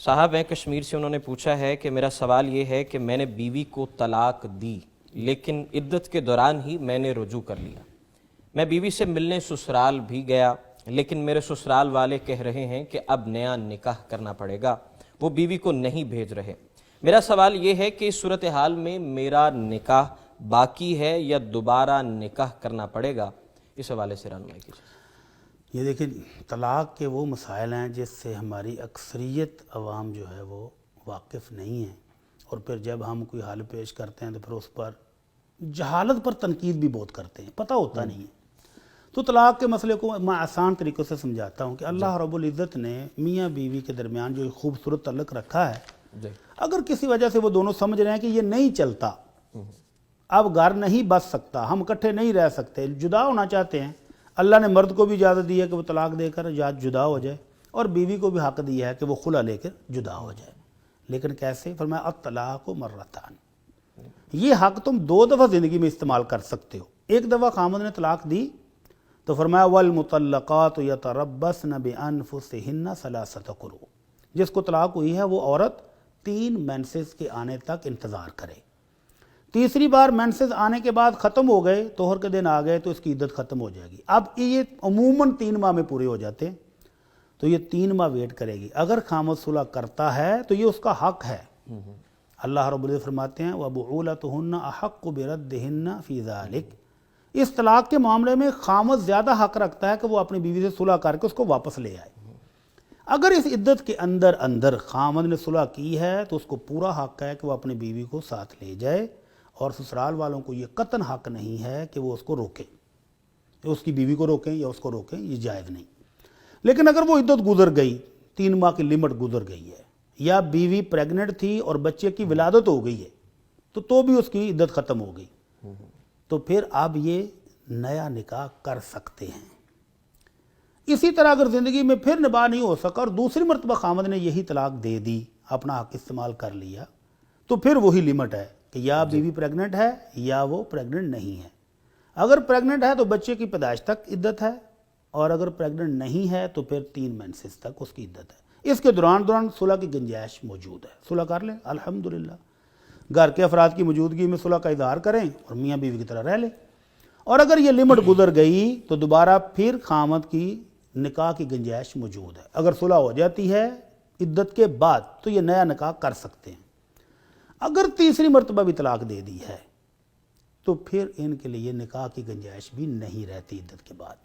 صاحب ہیں کشمیر سے، انہوں نے پوچھا ہے کہ میرا سوال یہ ہے کہ میں نے بیوی کو طلاق دی لیکن عدت کے دوران ہی میں نے رجوع کر لیا۔ میں بیوی سے ملنے سسرال بھی گیا لیکن میرے سسرال والے کہہ رہے ہیں کہ اب نیا نکاح کرنا پڑے گا، وہ بیوی کو نہیں بھیج رہے۔ میرا سوال یہ ہے کہ اس صورتحال میں میرا نکاح باقی ہے یا دوبارہ نکاح کرنا پڑے گا؟ اس حوالے سے رہنمائی کیجیے۔ یہ دیکھیں، طلاق کے وہ مسائل ہیں جس سے ہماری اکثریت عوام جو ہے وہ واقف نہیں ہے، اور پھر جب ہم کوئی حل پیش کرتے ہیں تو پھر اس پر جہالت پر تنقید بھی بہت کرتے ہیں، پتہ ہوتا نہیں ہے۔ تو طلاق کے مسئلے کو میں آسان طریقوں سے سمجھاتا ہوں کہ اللہ رب العزت نے میاں بیوی کے درمیان جو ایک خوبصورت تعلق رکھا ہے، اگر کسی وجہ سے وہ دونوں سمجھ رہے ہیں کہ یہ نہیں چلتا، اب گھر نہیں بس سکتا، ہم اکٹھے نہیں رہ سکتے، جدا ہونا چاہتے ہیں، اللہ نے مرد کو بھی اجازت دی ہے کہ وہ طلاق دے کر یا جدا ہو جائے، اور بیوی کو بھی حق دیا ہے کہ وہ خلا لے کر جدا ہو جائے۔ لیکن کیسے؟ فرمایا الطلاق مرتان، یہ حق تم 2 دفعہ زندگی میں استعمال کر سکتے ہو۔ ایک دفعہ خامد نے طلاق دی تو فرمایا والمطلقات یتربصن بانفسہن 3 قروء، جس کو طلاق ہوئی ہے وہ عورت 3 مینسز کے آنے تک انتظار کرے۔ تیسری بار مینسز آنے کے بعد ختم ہو گئے، طہر کے دن آ گئے تو اس کی عدت ختم ہو جائے گی۔ اب یہ عموماً 3 ماہ میں پورے ہو جاتے ہیں، تو یہ 3 ماہ ویٹ کرے گی۔ اگر خامد صلح کرتا ہے تو یہ اس کا حق ہے۔ اللہ رب العزت فرماتے ہیں وَبُعُولَتُهُنَّ أَحَقُّ بِرَدِّهِنَّ فِي ذَلِكَ، اس طلاق کے معاملے میں خامد زیادہ حق رکھتا ہے کہ وہ اپنی بیوی سے صلح کر کے اس کو واپس لے آئے۔ اگر اس عدت کے اندر خامد نے صلح کی ہے تو اس کو پورا حق ہے کہ وہ اپنی بیوی کو ساتھ لے جائے، اور سسرال والوں کو یہ قطعاً حق نہیں ہے کہ وہ اس کو روکیں، اس کی بیوی کو روکیں یا اس کو روکیں، یہ جائز نہیں۔ لیکن اگر وہ عدت گزر گئی، 3 ماہ کی لمٹ گزر گئی ہے، یا بیوی پریگننٹ تھی اور بچے کی ولادت ہو گئی ہے، تو بھی اس کی عدت ختم ہو گئی، تو پھر اب یہ نیا نکاح کر سکتے ہیں۔ اسی طرح اگر زندگی میں پھر نباہ نہیں ہو سکا اور دوسری مرتبہ خامد نے یہی طلاق دے دی، اپنا حق استعمال کر لیا، تو پھر وہی لمٹ ہے کہ یا بیوی پریگننٹ ہے یا وہ پریگننٹ نہیں ہے۔ اگر پریگننٹ ہے تو بچے کی پیدائش تک عدت ہے، اور اگر پریگننٹ نہیں ہے تو پھر 3 مینسز تک اس کی عدت ہے۔ اس کے دوران صلح کی گنجائش موجود ہے، صلح کر لیں الحمدللہ، گھر کے افراد کی موجودگی میں صلح کا اظہار کریں اور میاں بیوی کی طرح رہ لیں۔ اور اگر یہ لمٹ گزر گئی تو دوبارہ پھر خامد کی نکاح کی گنجائش موجود ہے۔ اگر صلح ہو جاتی ہے عدت کے بعد تو یہ نیا نکاح کر سکتے ہیں۔ اگر تیسری مرتبہ بھی طلاق دے دی ہے تو پھر ان کے لیے نکاح کی گنجائش بھی نہیں رہتی، عدت کے بعد،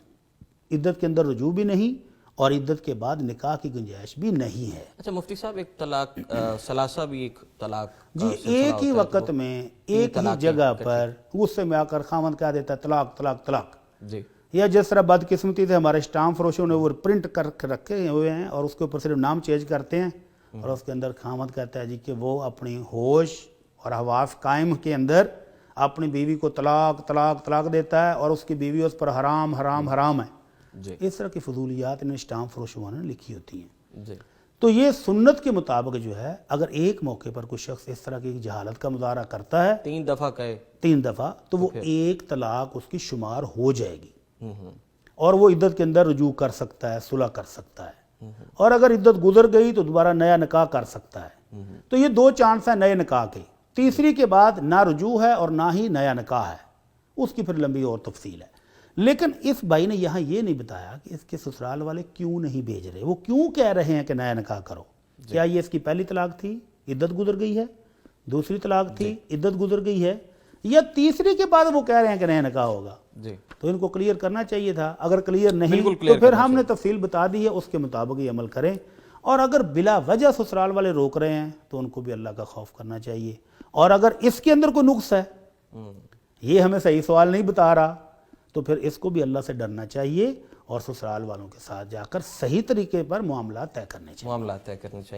عدت کے اندر رجوع بھی نہیں اور عدت کے بعد نکاح کی گنجائش بھی نہیں ہے۔ اچھا مفتی صاحب، ایک طلاق ثلاثہ بھی ایک طلاق جی، ایک ہی وقت میں ایک ہی جگہ پر غصے میں آ کر خامد کہہ دیتا ہے طلاق طلاق طلاق، جی، یا جس طرح بدقسمتی سے ہمارے اسٹامپ فروشوں نے وہ پرنٹ کر کے رکھے ہوئے ہیں اور اس کے اوپر صرف نام چینج کرتے ہیں، اور اس کے اندر خامد کہتا ہے جی کہ وہ اپنی ہوش اور حواس قائم کے اندر اپنی بیوی کو طلاق طلاق طلاق دیتا ہے، اور اس کی بیوی اس پر حرام حرام حرام ہے۔ اس طرح کی فضولیات انہیں اسٹامپ فروشوں نے لکھی ہوتی ہیں۔ تو یہ سنت کے مطابق جو ہے، اگر ایک موقع پر کوئی شخص اس طرح کی جہالت کا مظاہرہ کرتا ہے 3 دفعہ کہے، 3 دفعہ، تو وہ ایک طلاق اس کی شمار ہو جائے گی، اور وہ عدت کے اندر رجوع کر سکتا ہے، صلح کر سکتا ہے، اور اگر عدت گزر گئی تو دوبارہ نیا نکاح کر سکتا ہے۔ تو یہ 2 چانس ہیں نئے نکاح کے۔ تیسری کے بعد نہ رجوع ہے اور نہ ہی نیا نکاح ہے، اس کی پھر لمبی اور تفصیل ہے۔ لیکن اس بھائی نے یہاں یہ نہیں بتایا کہ اس کے سسرال والے کیوں نہیں بھیج رہے، وہ کیوں کہہ رہے ہیں کہ نیا نکاح کرو۔ کیا یہ اس کی پہلی طلاق تھی، عدت گزر گئی ہے، دوسری طلاق تھی، عدت گزر گئی ہے، یا تیسری کے بعد وہ کہہ رہے ہیں کہ نیا نکاح ہوگا؟ تو ان کو کلیئر کرنا چاہیے تھا۔ اگر کلیئر نہیں تو پھر ہم نے تفصیل بتا دی ہے، اس کے مطابق یہ عمل کریں۔ اور اگر بلا وجہ سسرال والے روک رہے ہیں تو ان کو بھی اللہ کا خوف کرنا چاہیے، اور اگر اس کے اندر کوئی نقص ہے، یہ ہمیں صحیح سوال نہیں بتا رہا، تو پھر اس کو بھی اللہ سے ڈرنا چاہیے اور سسرال والوں کے ساتھ جا کر صحیح طریقے پر معاملات طے کرنے چاہیے۔